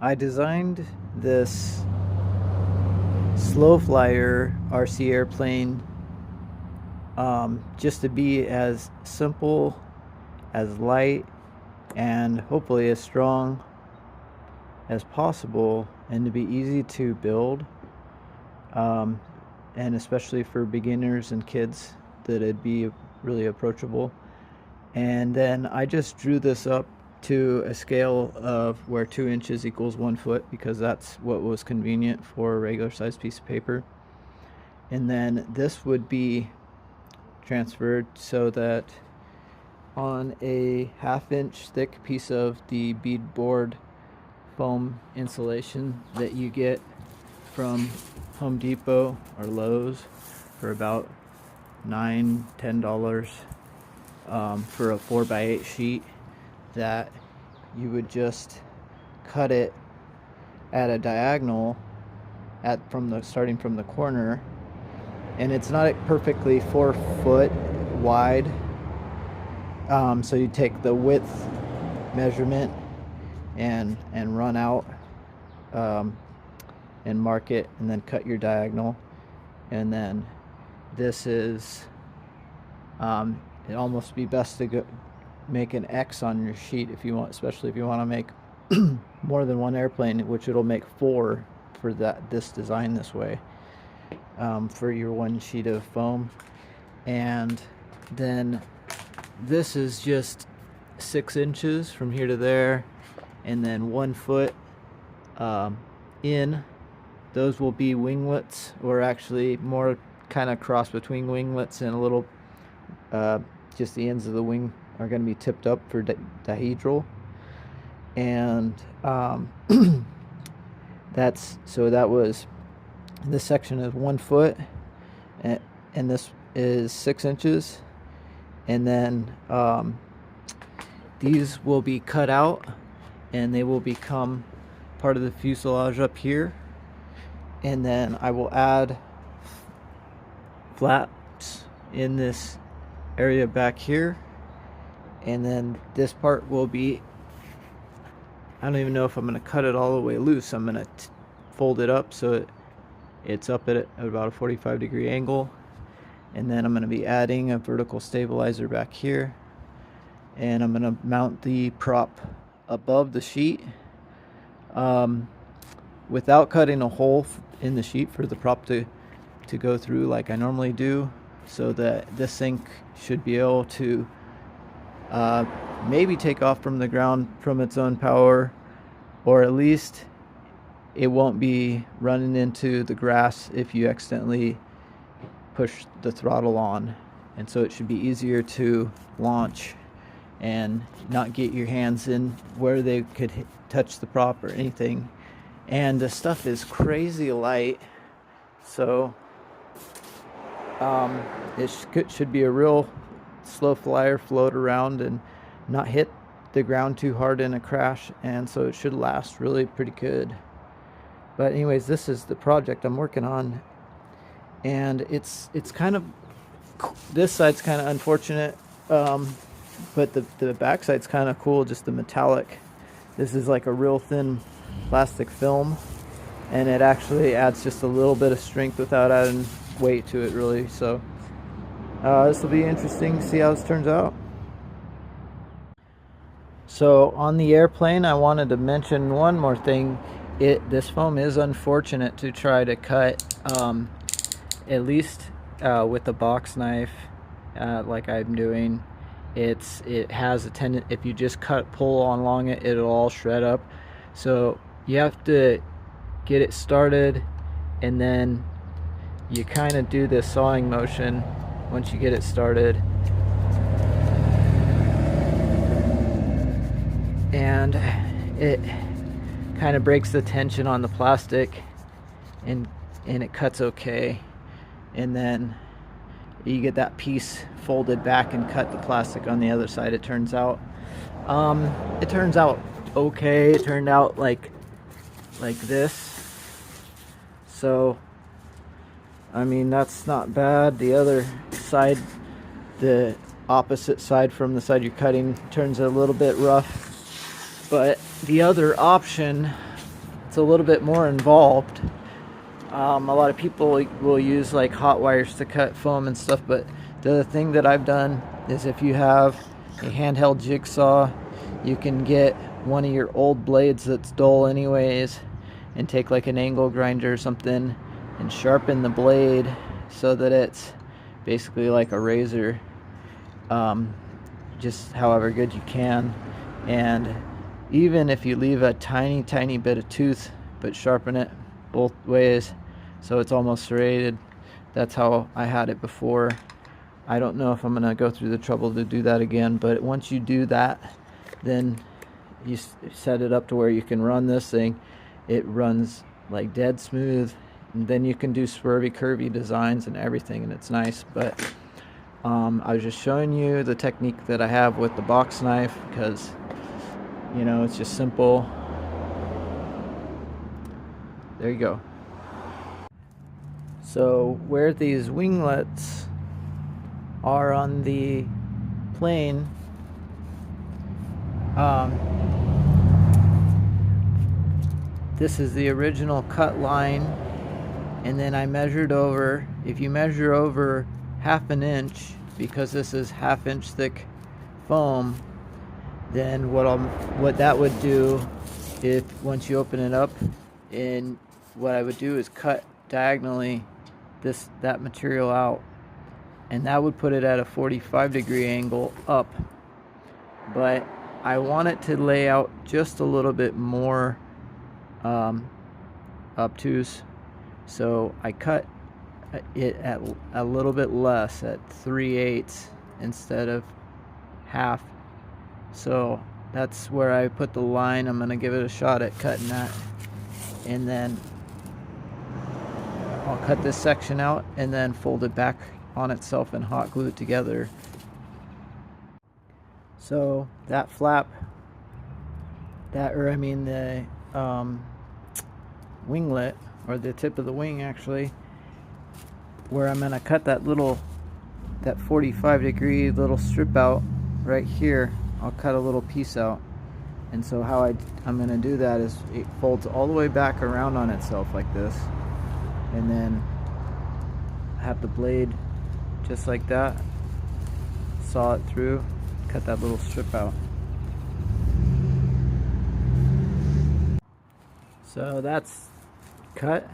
I designed this slow flyer RC airplane just to be as simple, as light, and hopefully as strong as possible, and to be easy to build, um, and especially for beginners and kids, that it'd be really approachable. And then I just drew this up to a scale of where 2 inches equals 1 foot, because that's what was convenient for a regular sized piece of paper. And then this would be transferred so that on a 1/2 inch thick piece of the beadboard foam insulation that you get from Home Depot or Lowe's for about $9-10 for a 4x8 sheet, that you would just cut it at a diagonal starting from the corner, and it's not perfectly 4 foot wide, so you take the width measurement and run out, and mark it, and then cut your diagonal. And then this is it'd almost be best to make an X on your sheet if you want, especially if you want to make more than one airplane, which it'll make 4 for this design this way, for your one sheet of foam. And then this is just 6 inches from here to there, and then 1 foot in. Those will be winglets, or actually more kind of cross between winglets and a little, just the ends of the wing are going to be tipped up for dihedral. And that was, this section is 1 foot, and this is 6 inches. And then these will be cut out, and they will become part of the fuselage up here. And then I will add flaps in this area back here. And then this part will be, I don't even know if I'm going to cut it all the way loose. I'm going to fold it up so it's up at about a 45-degree angle. And then I'm going to be adding a vertical stabilizer back here. And I'm going to mount the prop above the sheet, without cutting a hole in the sheet for the prop to go through like I normally do, so that this thing should be able to maybe take off from the ground from its own power, or at least it won't be running into the grass if you accidentally push the throttle on. And so it should be easier to launch and not get your hands in where they could touch the prop or anything. And the stuff is crazy light, so it should be a real slow flyer, float around and not hit the ground too hard in a crash, and so it should last really pretty good. But anyways, this is the project I'm working on, and it's kind of, this side's kind of unfortunate, but the back side's kind of cool, just the metallic. This is like a real thin plastic film, and it actually adds just a little bit of strength without adding weight to it, really. So this will be interesting to see how this turns out. So on the airplane, I wanted to mention one more thing. This foam is unfortunate to try to cut, at least with a box knife, like I'm doing. It has a tendency, if you just pull along it, it'll all shred up. So you have to get it started, and then you kind of do this sawing motion once you get it started, and it kind of breaks the tension on the plastic, and it cuts okay. And then you get that piece folded back and cut the plastic on the other side. It turns out okay. It turned out like this. So I mean, that's not bad. The other side, the opposite side from the side you're cutting, turns a little bit rough. But the other option it's a little bit more involved. A lot of people will use like hot wires to cut foam and stuff, but the thing that I've done is if you have a handheld jigsaw, you can get one of your old blades that's dull anyways and take like an angle grinder or something and sharpen the blade so that it's basically like a razor, just however good you can. And even if you leave a tiny bit of tooth but sharpen it both ways so it's almost serrated, that's how I had it before. I don't know if I'm gonna go through the trouble to do that again, but once you do that, then you set it up to where you can run this thing. It runs like dead smooth, and then you can do swervy curvy designs and everything, and it's nice. But I was just showing you the technique that I have with the box knife because, you know, it's just simple. There you go. So where these winglets are on the plane, this is the original cut line, and then I measured over. If you measure over 1/2 inch, because this is 1/2 inch thick foam, then what that would do, if once you open it up, and what I would do is cut diagonally that material out, and that would put it at a 45-degree angle up. But I want it to lay out just a little bit more obtuse, so I cut it at a little bit less, at 3/8 instead of half. So that's where I put the line. I'm gonna give it a shot at cutting that, and then I'll cut this section out and then fold it back on itself and hot glue it together. So that flap, the winglet, or the tip of the wing actually, where I'm gonna cut that 45-degree little strip out right here, I'll cut a little piece out. And so how I'm gonna do that is it folds all the way back around on itself like this, and then have the blade just like that, saw it through, cut that little strip out. So that's cut,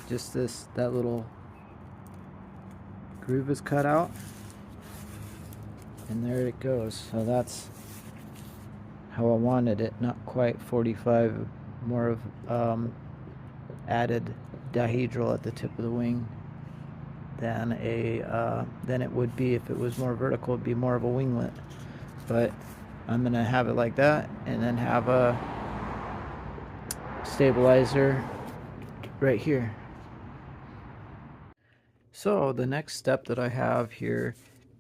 just that little groove is cut out, and there it goes. So that's how I wanted it, not quite 45, more of added dihedral at the tip of the wing than it would be if it was more vertical. It'd be more of a winglet, but I'm gonna have it like that, and then have a stabilizer right here. So the next step that I have here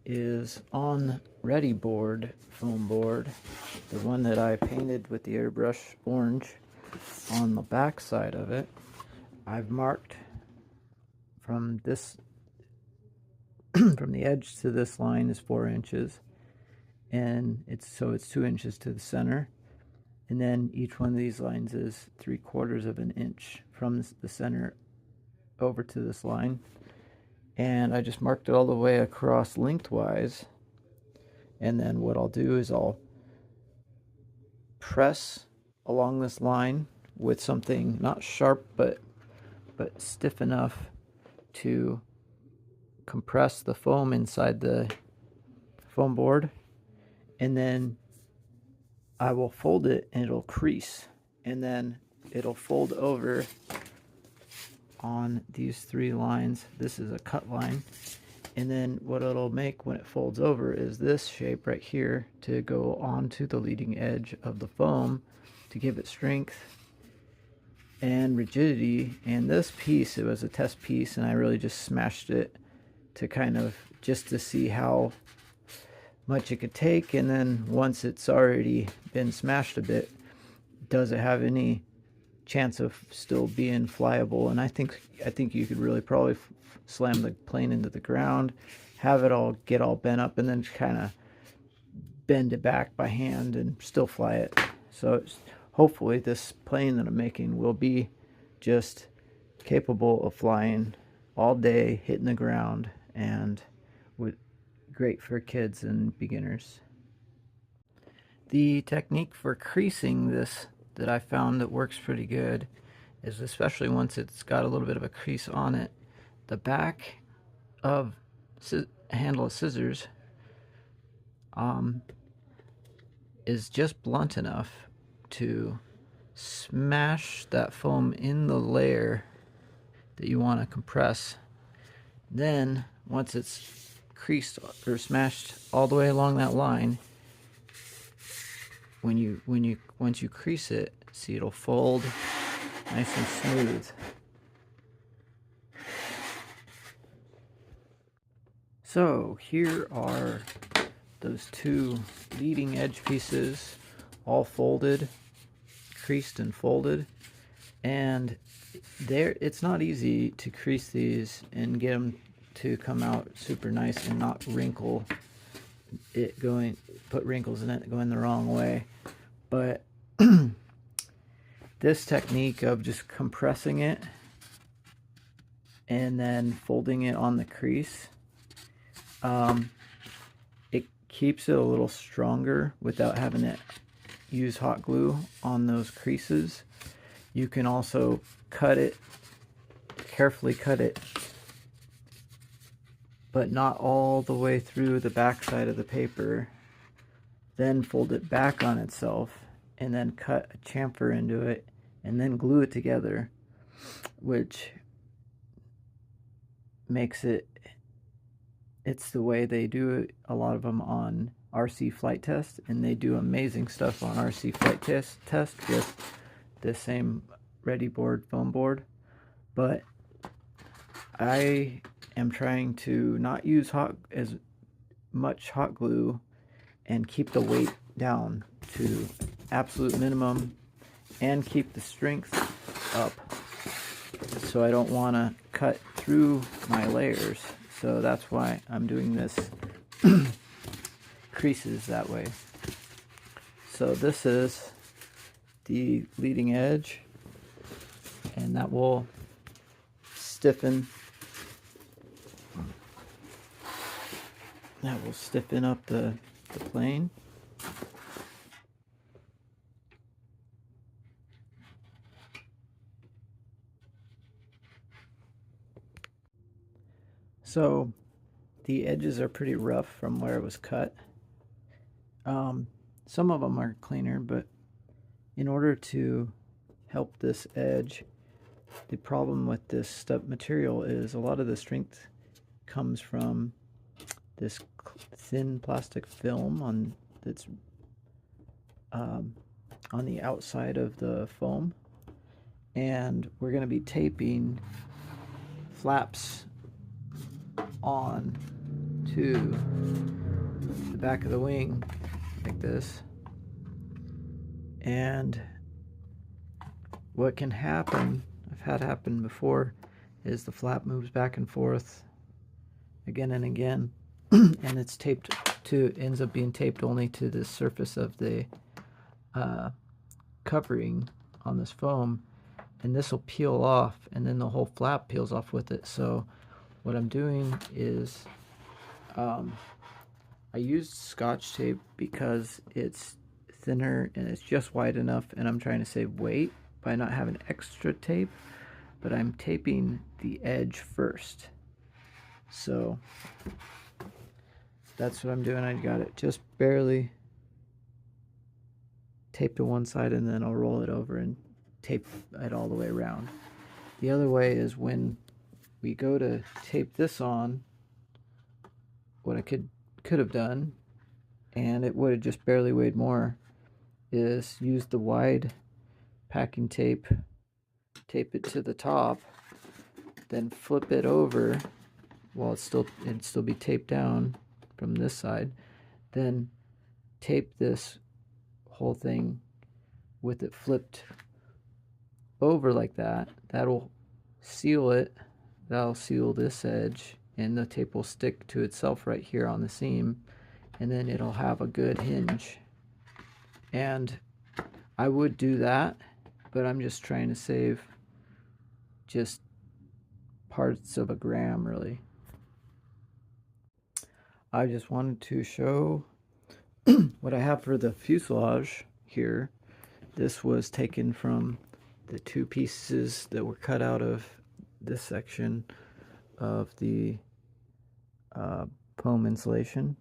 is on Ready Board foam board, the one that I painted with the airbrush orange. On the back side of it, I've marked from this from the edge to this line is 4 inches, and it's 2 inches to the center, and then each one of these lines is 3/4 of an inch from the center over to this line. And I just marked it all the way across lengthwise, and then what I'll do is I'll press along this line with something not sharp but stiff enough to compress the foam inside the foam board, and then I will fold it and it'll crease, and then it'll fold over on these 3 lines. This is a cut line, and then what it'll make when it folds over is this shape right here to go onto the leading edge of the foam to give it strength and rigidity. And this piece, it was a test piece, and I really just smashed it to kind of just to see how much it could take. And then once it's already been smashed a bit, does it have any chance of still being flyable? And I think you could really probably slam the plane into the ground, have it get all bent up, and then kind of bend it back by hand and still fly it. So hopefully this plane that I'm making will be just capable of flying all day, hitting the ground, and great for kids and beginners. The technique for creasing this that I found that works pretty good is, especially once it's got a little bit of a crease on it, the back of a handle of scissors is just blunt enough to smash that foam in the layer that you want to compress. Then once it's creased or smashed all the way along that line, once you crease it, see, it'll fold nice and smooth. So here are those two leading edge pieces, all folded, creased and folded, and it's not easy to crease these and get them to come out super nice and not wrinkle it, put wrinkles in it going the wrong way. But this technique of just compressing it and then folding it on the crease, it keeps it a little stronger without having to use hot glue on those creases. You can also cut it, carefully cut it, but not all the way through the back side of the paper, then fold it back on itself, and then cut a chamfer into it, and then glue it together, which makes it's the way they do it, a lot of them on RC Flight Test, and they do amazing stuff on RC Flight Test with the same Ready Board foam board. But I am trying to not use as much hot glue and keep the weight down to absolute minimum and keep the strength up, so I don't want to cut through my layers. So that's why I'm doing this creases that way. So this is the leading edge, and that will stiffen. That will stiffen up the plane. So the edges are pretty rough from where it was cut. Some of them are cleaner, but in order to help this edge, the problem with this stuff material is a lot of the strength comes from this thin plastic film that's on the outside of the foam, and we're going to be taping flaps on to the back of the wing like this. And what can happen, I've had happen before, is the flap moves back and forth again and again, and it's ends up being taped only to the surface of the covering on this foam, and this will peel off, and then the whole flap peels off with it. So what I'm doing is I used Scotch tape because it's thinner and it's just wide enough, and I'm trying to save weight by not having extra tape, but I'm taping the edge first. So that's what I'm doing. I got it just barely taped to one side, and then I'll roll it over and tape it all the way around. The other way is when we go to tape this on, what I could have done, and it would have just barely weighed more, is use the wide packing tape, tape it to the top, then flip it over while it'd still be taped down from this side, then tape this whole thing with it flipped over like that. That'll seal it. That'll seal this edge, and the tape will stick to itself right here on the seam, and then it'll have a good hinge. And I would do that, but I'm just trying to save just parts of a gram, really. I just wanted to show what I have for the fuselage here. This was taken from the two pieces that were cut out of this section of the foam insulation,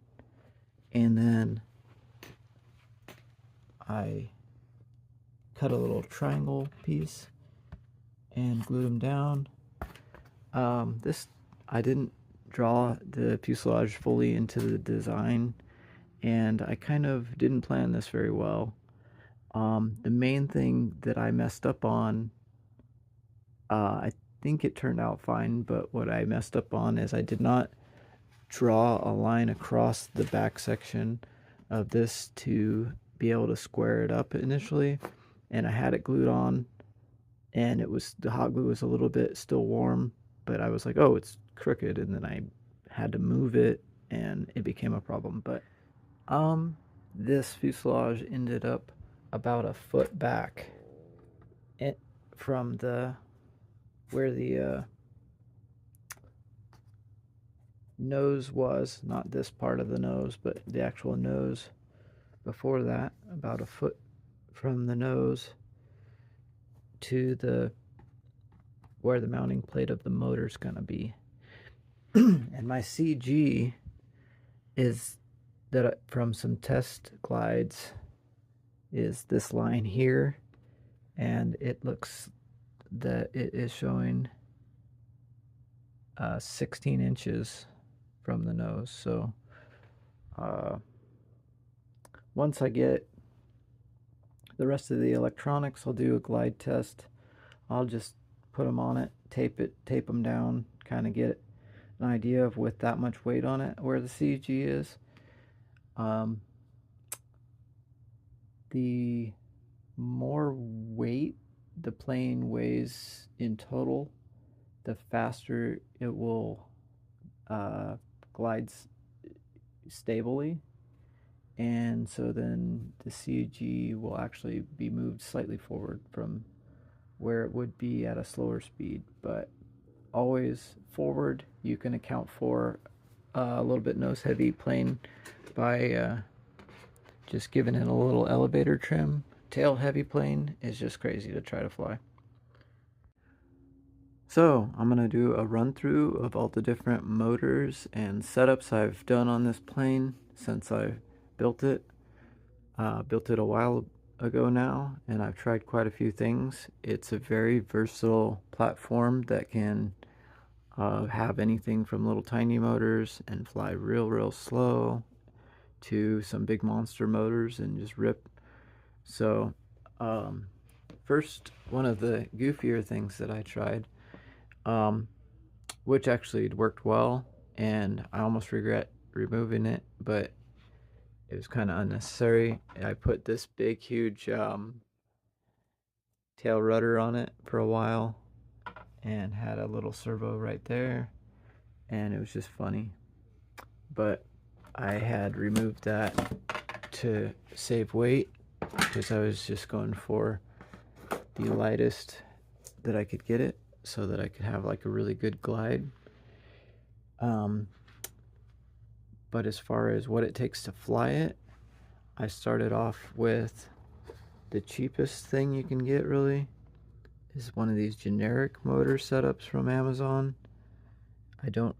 and then I cut a little triangle piece and glued them down. I didn't draw the fuselage fully into the design, and I kind of didn't plan this very well. The main thing that I messed up on, I think it turned out fine, but what I messed up on is I did not draw a line across the back section of this to be able to square it up initially, and I had it glued on, and the hot glue was a little bit still warm, but I was like, oh, it's crooked, and then I had to move it, and it became a problem. But this fuselage ended up about a foot back from where the nose was, not this part of the nose, but the actual nose before that, about a foot from the nose to where the mounting plate of the motor is going to be. And my CG is that from some test glides is this line here, and it looks that it is showing 16 inches from the nose. So once I get the rest of the electronics, I'll do a glide test. I'll just put them on it, tape them down, kind of get an idea of, with that much weight on it, where the CG is. The more weight the plane weighs in total, the faster it will glide stably, and so then the CG will actually be moved slightly forward from where it would be at a slower speed, but always forward. You can account for a little bit nose heavy plane by just giving it a little elevator trim. Tail heavy plane is just crazy to try to fly. So I'm going to do a run through of all the different motors and setups I've done on this plane since I built it. Built it a while ago now, and I've tried quite a few things. It's a very versatile platform that can have anything from little tiny motors and fly real slow to some big monster motors and just rip. So first, one of the goofier things that I tried, which actually worked well, and I almost regret removing it, but it was kind of unnecessary. I put this big huge tail rudder on it for a while and had a little servo right there, and it was just funny. But I had removed that to save weight because I was just going for the lightest that I could get it, so that I could have like a really good glide. But as far as what it takes to fly it, I started off with the cheapest thing you can get, really, is one of these generic motor setups from Amazon. I don't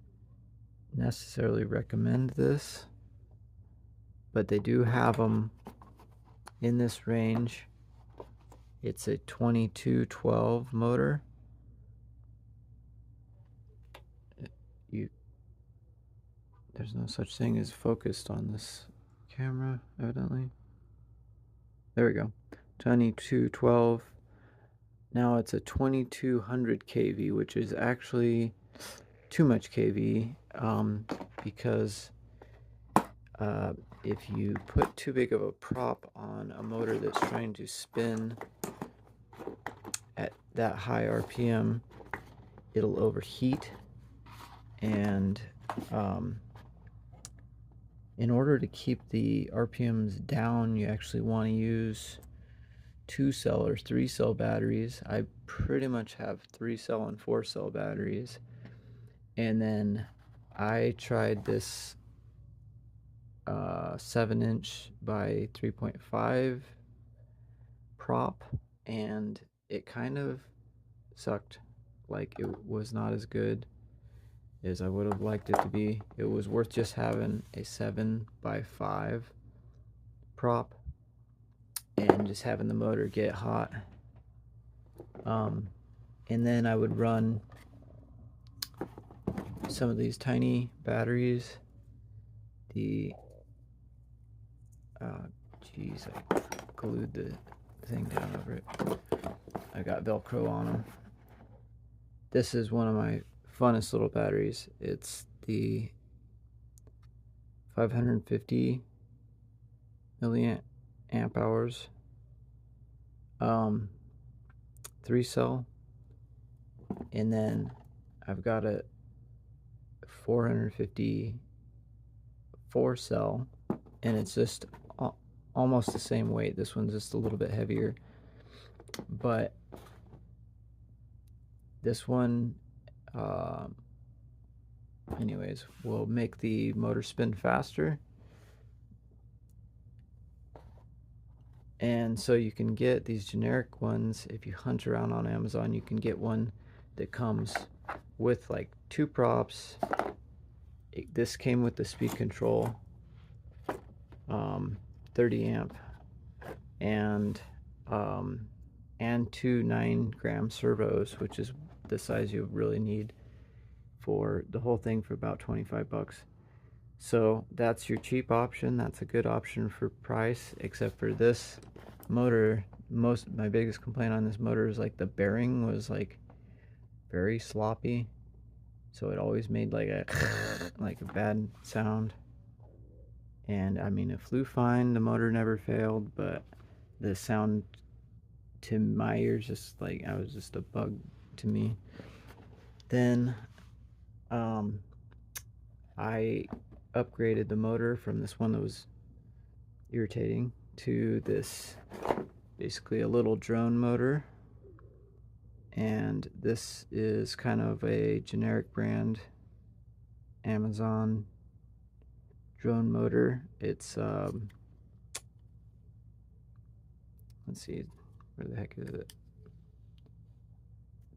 necessarily recommend this, but they do have them in this range. It's a 2212 motor. There's no such thing as focused on this camera, evidently. There we go. 2212. Now it's a 2200 kV, which is actually too much kV, because if you put too big of a prop on a motor that's trying to spin at that high RPM, it'll overheat, and in order to keep the RPMs down, you actually want to use 2-cell or 3-cell batteries. I pretty much have 3-cell and 4-cell batteries. And then I tried this 7-inch by 3.5 prop, and it kind of sucked. Like, it was not as good as I would have liked it to be. It was worth just having a 7x5 prop and just having the motor get hot. And then I would run some of these tiny batteries. The geez, I glued the thing down over it. I got Velcro on them. This is one of my funnest little batteries. It's the 550 milliamp hours 3-cell, and then I've got a 450 4-cell, and it's just almost the same weight. This one's just a little bit heavier, but this one anyways will make the motor spin faster. And so you can get these generic ones. If you hunt around on Amazon, you can get one that comes with like 2 props. This came with the speed control, 30 amp, and 2 9-gram servos, which is the size you really need for the whole thing, for about 25 bucks. So that's your cheap option. That's a good option for price, except for this motor. My biggest complaint on this motor is like the bearing was like very sloppy, so it always made like a like a bad sound. And I mean, it flew fine, the motor never failed, but the sound to my ears just like, I was just a bug to me. Then I upgraded the motor from this one that was irritating to this, basically a little drone motor. And this is kind of a generic brand Amazon drone motor. It's let's see, where the heck is it?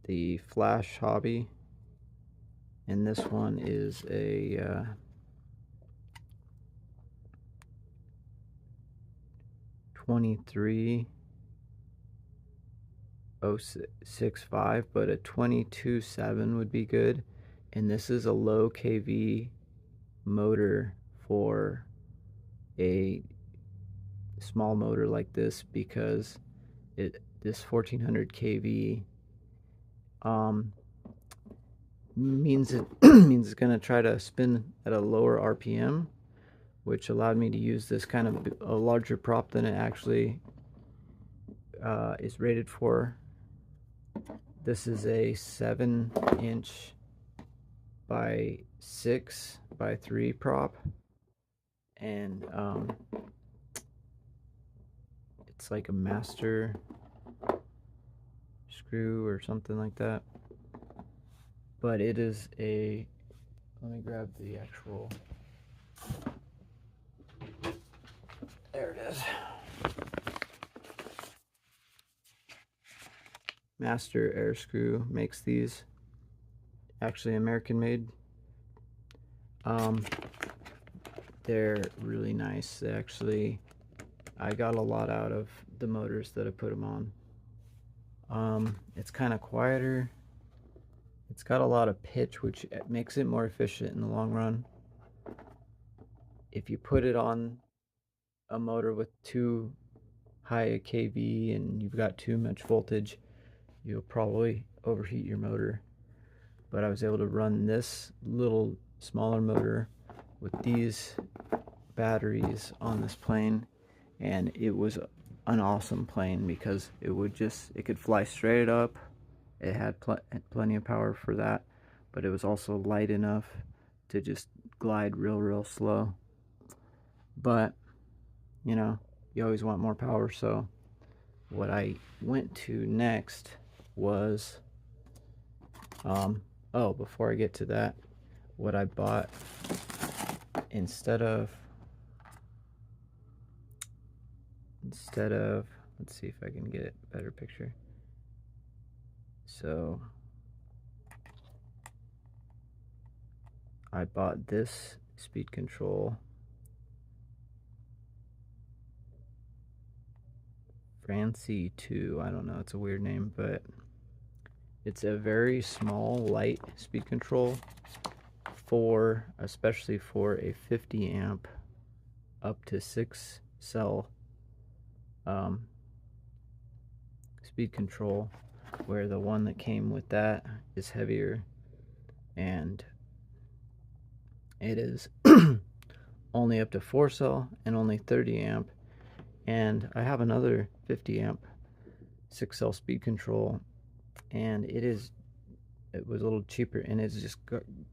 The Flash Hobby. And this one is a 23065, but a 22.7 would be good. And this is a low kV motor for a small motor like this, because this 1400 kV means it's going to try to spin at a lower RPM, which allowed me to use this kind of a larger prop than it actually is rated for. This is a 7-inch by 6 by 3 prop, and it's like a master screw or something like that. But it is a, let me grab the actual, there it is. Master Air Screw makes these, actually American made. They're really nice. They actually, I got a lot out of the motors that I put them on. It's kind of quieter. It's got a lot of pitch, which makes it more efficient in the long run. If you put it on a motor with too high a kV and you've got too much voltage, you'll probably overheat your motor. But I was able to run this little smaller motor with these batteries on this plane, and it was an awesome plane, because it could fly straight up. It had plenty of power for that, but it was also light enough to just glide real slow. But you know, you always want more power, so what I went to next was, oh, before I get to that, what I bought instead of, let's see if I can get a better picture. So I bought this speed control Francie 2. I don't know, it's a weird name, but it's a very small, light speed control for, especially for a 50 amp up to 6 cell speed control, where the one that came with that is heavier, and it is only up to 4 cell and only 30 amp. And I have another 50 amp 6 cell speed control, and it was a little cheaper, and it's just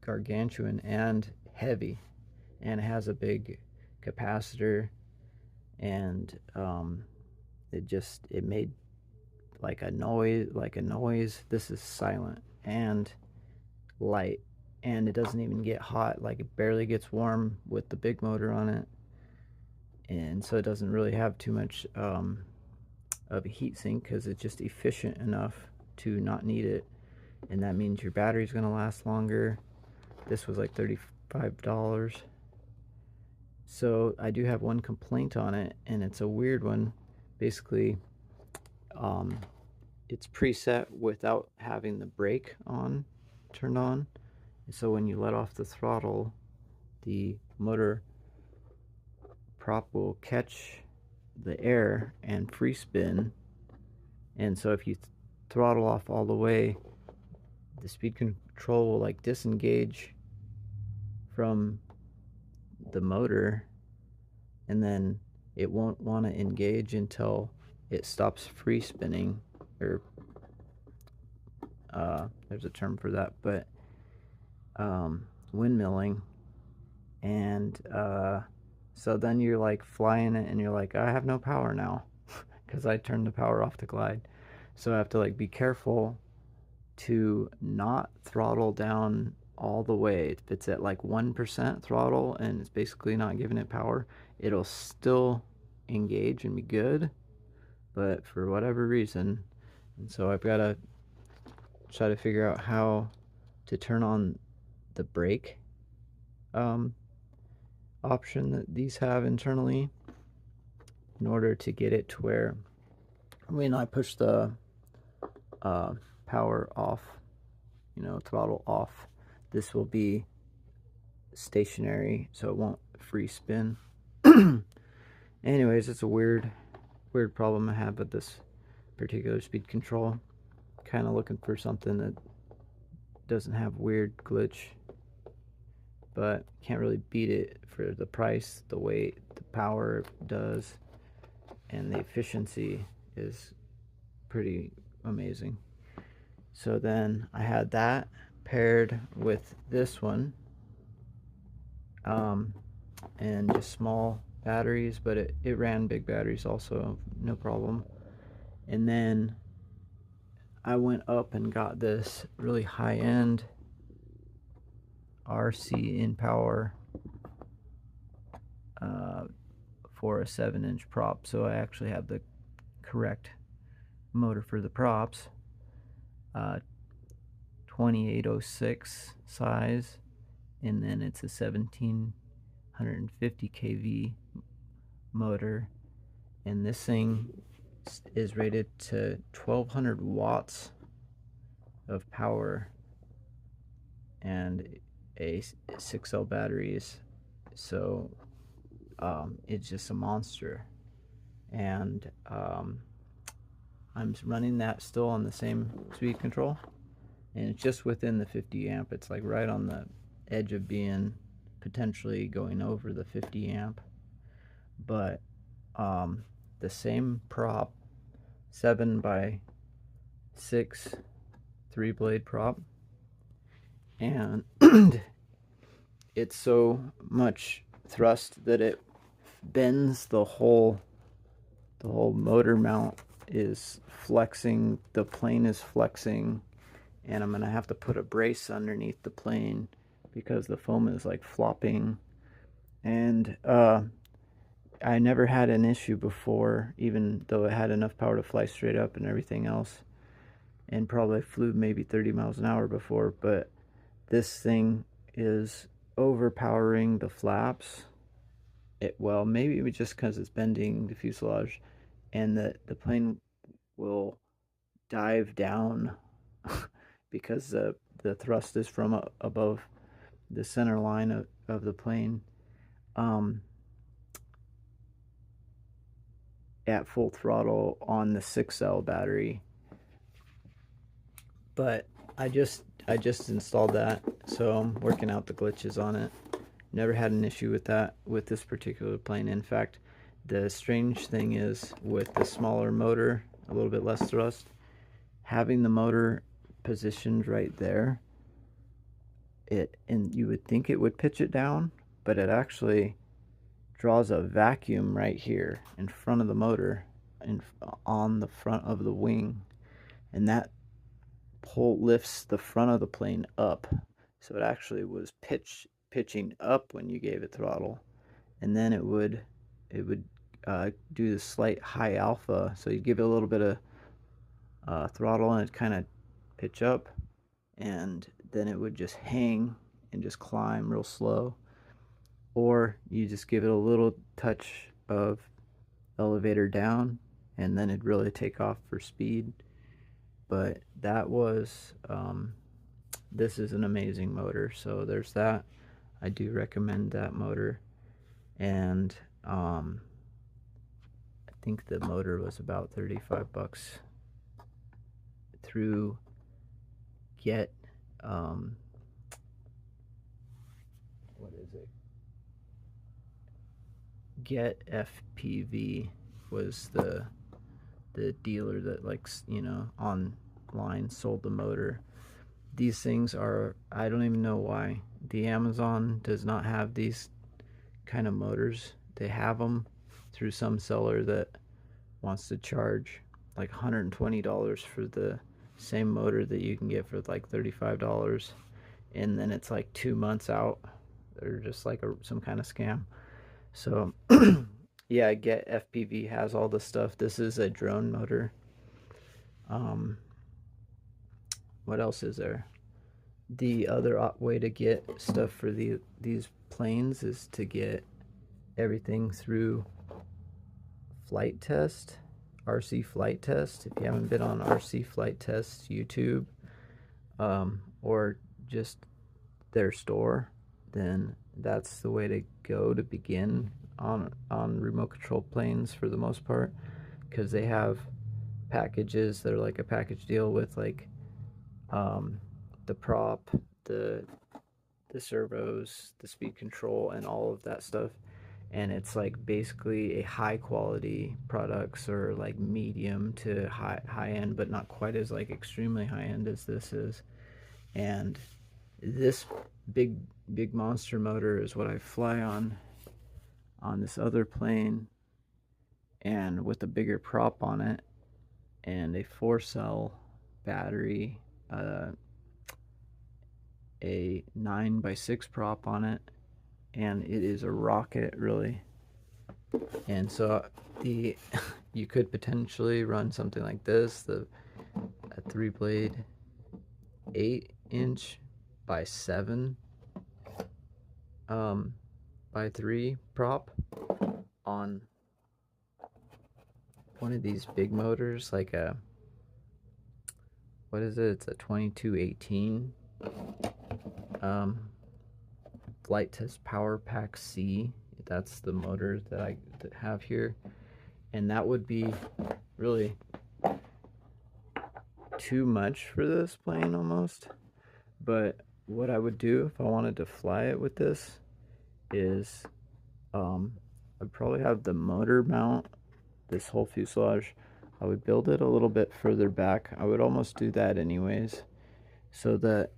gargantuan and heavy, and it has a big capacitor, and it made like a noise. This is silent and light, and it doesn't even get hot. Like, it barely gets warm with the big motor on it, and so it doesn't really have too much of a heat sink, because it's just efficient enough to not need it. And that means your battery's going to last longer. This was like $35. So I do have one complaint on it, and it's a weird one. Basically, it's preset without having the brake turned on. So when you let off the throttle, the motor prop will catch the air and free spin. And so if you throttle off all the way, the speed control will like disengage from the motor, and then it won't want to engage until it stops free spinning, or there's a term for that, but windmilling. And so then you're like flying it, and you're like, I have no power now because I turned the power off to glide. So I have to like be careful to not throttle down all the way. If it's at like 1% throttle and it's basically not giving it power, it'll still engage and be good, but for whatever reason. And so I've got to try to figure out how to turn on the brake option that these have internally, in order to get it to where when I push the power off, throttle off, this will be stationary, so it won't free spin. Anyways, it's a weird problem I have with this particular speed control. Kind of looking for something that doesn't have weird glitch, but can't really beat it for the price, the weight, the power it does, and the efficiency is pretty amazing. So then I had that paired with this one, and just small batteries, but it ran big batteries also, no problem. And then I went up and got this really high-end RC InPower for a 7-inch prop. So I actually have the correct motor for the props. 2806 size, and then it's a 1750 kV motor, and this thing is rated to 1200 watts of power and a 6 cell batteries. So it's just a monster, and I'm running that still on the same speed control, and it's just within the 50 amp. It's like right on the edge of being potentially going over the 50 amp, but the same prop, 7x6 3-blade prop, and it's so much thrust that it bends the whole motor mount is flexing, the plane is flexing, and I'm gonna have to put a brace underneath the plane because the foam is like flopping. And I never had an issue before, even though it had enough power to fly straight up and everything else, and probably flew maybe 30 miles an hour before. But this thing is overpowering the flaps. Well, maybe it was just because it's bending the fuselage, and the plane will dive down because the thrust is from above the center line of the plane, um, at full throttle on the 6 cell battery. But I just installed that, so I'm working out the glitches on it. Never had an issue with that with this particular plane. In fact, the strange thing is, with the smaller motor, a little bit less thrust, having the motor positioned right there, and you would think it would pitch it down, but it actually draws a vacuum right here in front of the motor and on the front of the wing, and that lifts the front of the plane up. So it actually was pitching up when you gave it throttle, and then it would do the slight high alpha. So you give it a little bit of throttle and it kind of pitch up, and then it would just hang and just climb real slow. Or you just give it a little touch of elevator down, and then it'd really take off for speed. But that was, this is an amazing motor. So there's that. I do recommend that motor. And I think the motor was about 35 bucks through Get, what is it? Get FPV was the dealer that, like, you know, online sold the motor. These things are, I don't even know why the Amazon does not have these kind of motors. They have them through some seller that wants to charge like $120 for the same motor that you can get for like $35, and then it's like 2 months out. They're just like some kind of scam. So yeah, Get FPV has all the stuff. This is a drone motor. What else is there? The other way to get stuff for these planes is to get everything through Flight Test, RC Flight Test. If you haven't been on RC Flight Test YouTube, or just their store, then that's the way to go to begin on remote control planes for the most part, because they have packages that are like a package deal with like the prop, the servos, the speed control, and all of that stuff. And it's like basically a high quality products, or like medium to high end, but not quite as like extremely high end as this is. And this big monster motor is what I fly on this other plane, and with a bigger prop on it and a 4-cell battery, a 9x6 prop on it, and it is a rocket, really. And so you could potentially run something like this, a 3-blade 8-inch by 7 by 3 prop on one of these big motors, like a, what is it? It's a 2218 Flight Test Power Pack C. That's the motor that I have here, and that would be really too much for this plane almost. But what I would do if I wanted to fly it with this is I'd probably have the motor mount this whole fuselage. I would build it a little bit further back. I would almost do that anyways, so that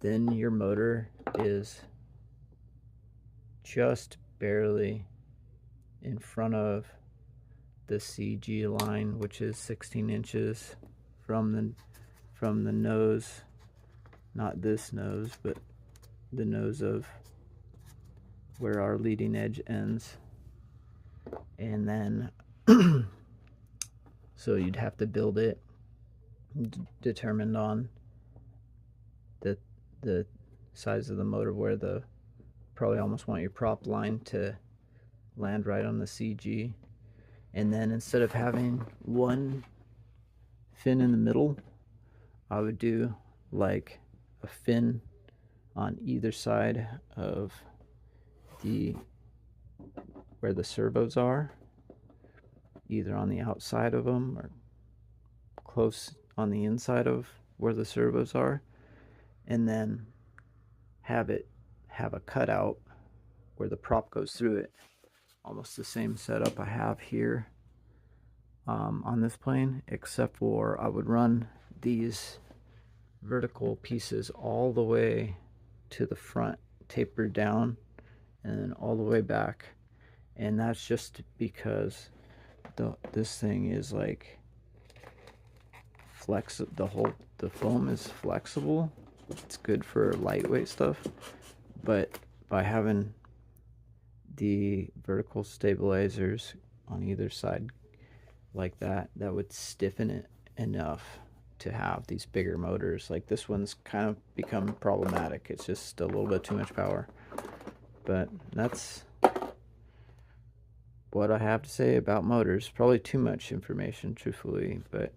then your motor is just barely in front of the CG line, which is 16 inches from the nose, not this nose, but the nose of where our leading edge ends. And then so you'd have to build it determined on the size of the motor, where the probably almost want your prop line to land right on the CG. And then instead of having one fin in the middle, I would do like a fin on either side of where the servos are, either on the outside of them or close on the inside of where the servos are, and then have a cutout where the prop goes through it. Almost the same setup I have here on this plane, except for I would run these vertical pieces all the way to the front, tapered down, and then all the way back. And that's just because this thing is like the foam is flexible. It's good for lightweight stuff, but by having the vertical stabilizers on either side like that would stiffen it enough to have these bigger motors. Like this one's kind of become problematic. It's just a little bit too much power. But that's what I have to say about motors. Probably too much information, truthfully, but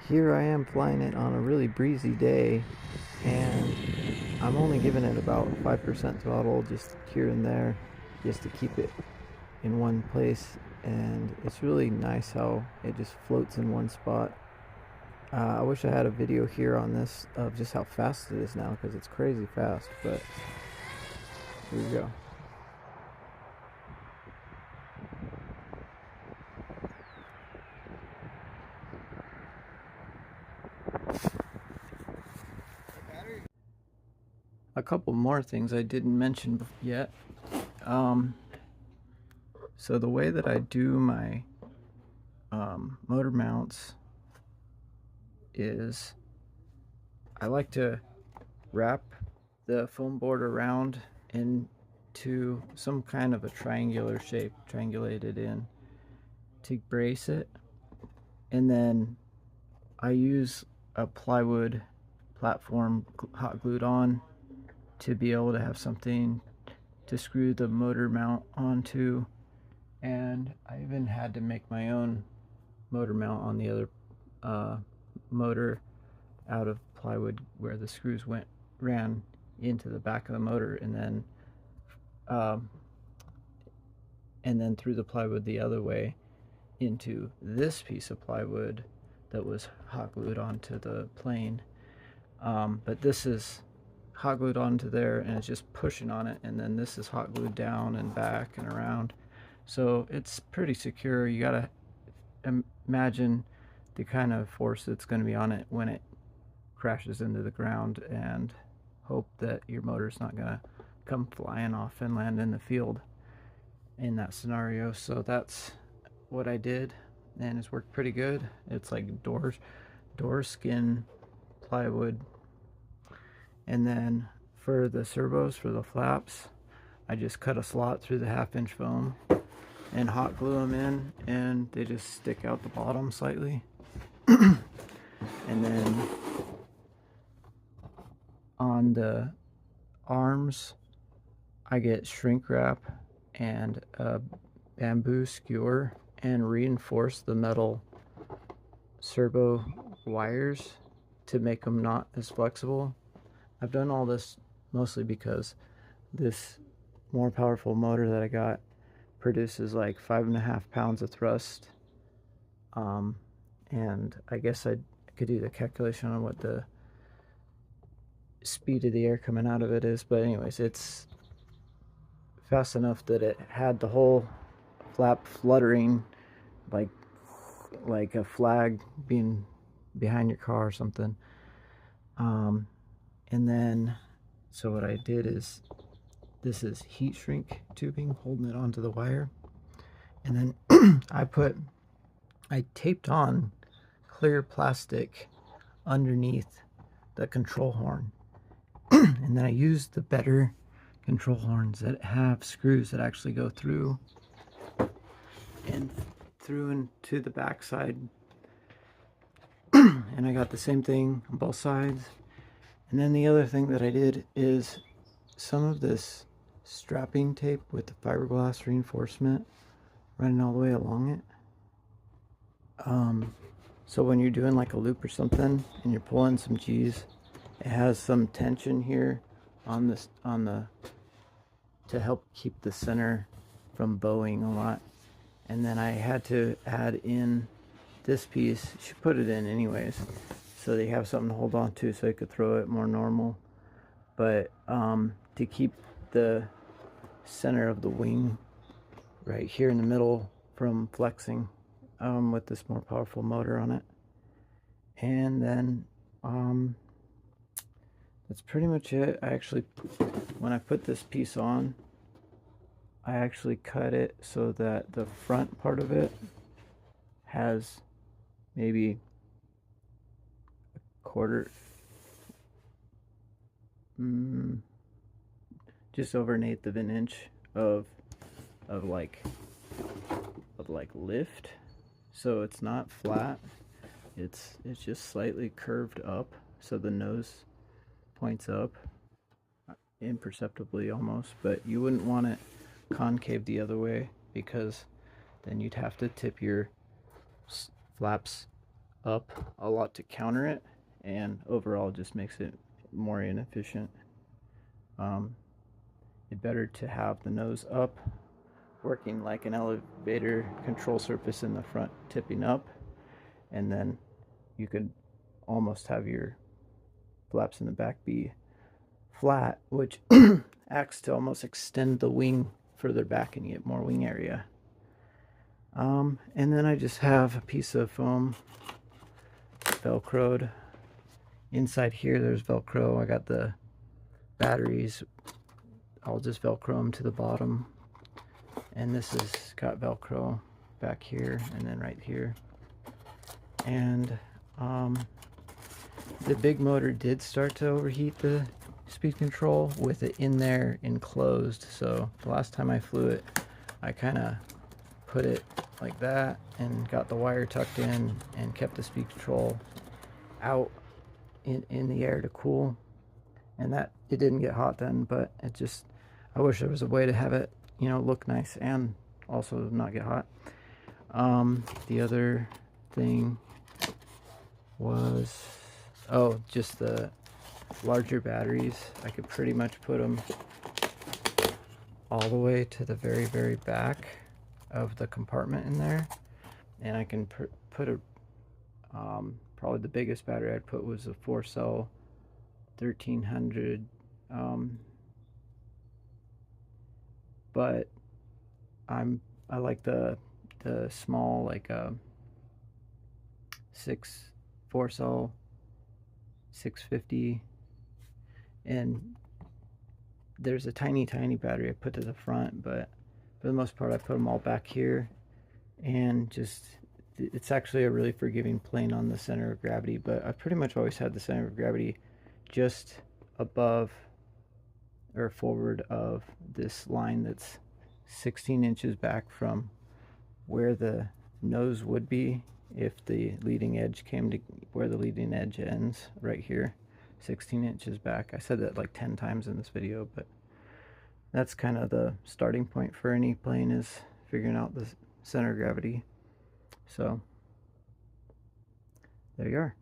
here I am flying it on a really breezy day, and I'm only giving it about 5% throttle, just here and there, just to keep it in one place. And it's really nice how it just floats in one spot. I wish I had a video here on this of just how fast it is now, because it's crazy fast, but here we go. A couple more things I didn't mention yet. So the way that I do my motor mounts is I like to wrap the foam board around into some kind of a triangular shape, triangulated in, to brace it. And then I use a plywood platform hot glued on to be able to have something to screw the motor mount onto. And I even had to make my own motor mount on the other motor out of plywood, where the screws ran into the back of the motor, and then through the plywood the other way into this piece of plywood that was hot glued onto the plane. But this is hot glued onto there, and it's just pushing on it, and then this is hot glued down and back and around, so it's pretty secure. You gotta imagine the kind of force that's going to be on it when it crashes into the ground, and hope that your motor's not gonna come flying off and land in the field in that scenario. So that's what I did, and it's worked pretty good. It's like door skin plywood. And then for the servos, for the flaps, I just cut a slot through the 1/2-inch foam and hot glue them in, and they just stick out the bottom slightly. And then on the arms, I get shrink wrap and a bamboo skewer and reinforce the metal servo wires to make them not as flexible. I've done all this mostly because this more powerful motor that I got produces like 5.5 pounds of thrust. And I guess I could do the calculation on what the speed of the air coming out of it is, but anyways, it's fast enough that it had the whole flap fluttering like a flag being behind your car or something. And then so what I did is, this is heat shrink tubing holding it onto the wire, and then I taped on clear plastic underneath the control horn. And then I used the better control horns that have screws that actually go through and through into the back side. And I got the same thing on both sides. And then the other thing that I did is some of this strapping tape with the fiberglass reinforcement running all the way along it. So when you're doing like a loop or something and you're pulling some G's, it has some tension here on this, to help keep the center from bowing a lot. And then I had to add in this piece. You should put it in anyways, so they have something to hold on to so I could throw it more normal. But to keep the center of the wing right here in the middle from flexing with this more powerful motor on it. And then that's pretty much it. I actually, when I put this piece on, I actually cut it so that the front part of it has maybe a quarter, just over 1/8 of an inch of like lift. So it's not flat, it's just slightly curved up, so the nose points up imperceptibly almost, but you wouldn't want it concave the other way, because then you'd have to tip your flaps up a lot to counter it, and overall just makes it more inefficient. It's better to have the nose up, working like an elevator control surface in the front tipping up, and then you could almost have your flaps in the back be flat, which acts to almost extend the wing further back and you get more wing area. And then I just have a piece of foam velcroed. Inside here there's Velcro. I got the batteries. I'll just Velcro them to the bottom. And this has got Velcro back here and then right here. And the big motor did start to overheat the speed control with it in there enclosed. So the last time I flew it, I kind of put it like that and got the wire tucked in and kept the speed control out in the air to cool. And that, it didn't get hot then, but it just, I wish there was a way to have it, you know, look nice and also not get hot. The other thing was, oh, just the larger batteries. I could pretty much put them all the way to the very, very back of the compartment in there. And I can put a, probably the biggest battery I'd put was a 4-cell 1300, but I like the small, like a 4-cell 650, and there's a tiny battery I put to the front, but for the most part I put them all back here, and just, it's actually a really forgiving plane on the center of gravity, but I've pretty much always had the center of gravity just above or forward of this line that's 16 inches back from where the nose would be if the leading edge came to where the leading edge ends, right here, 16 inches back. I said that like 10 times in this video, but that's kind of the starting point for any plane, is figuring out the center of gravity. So there you are.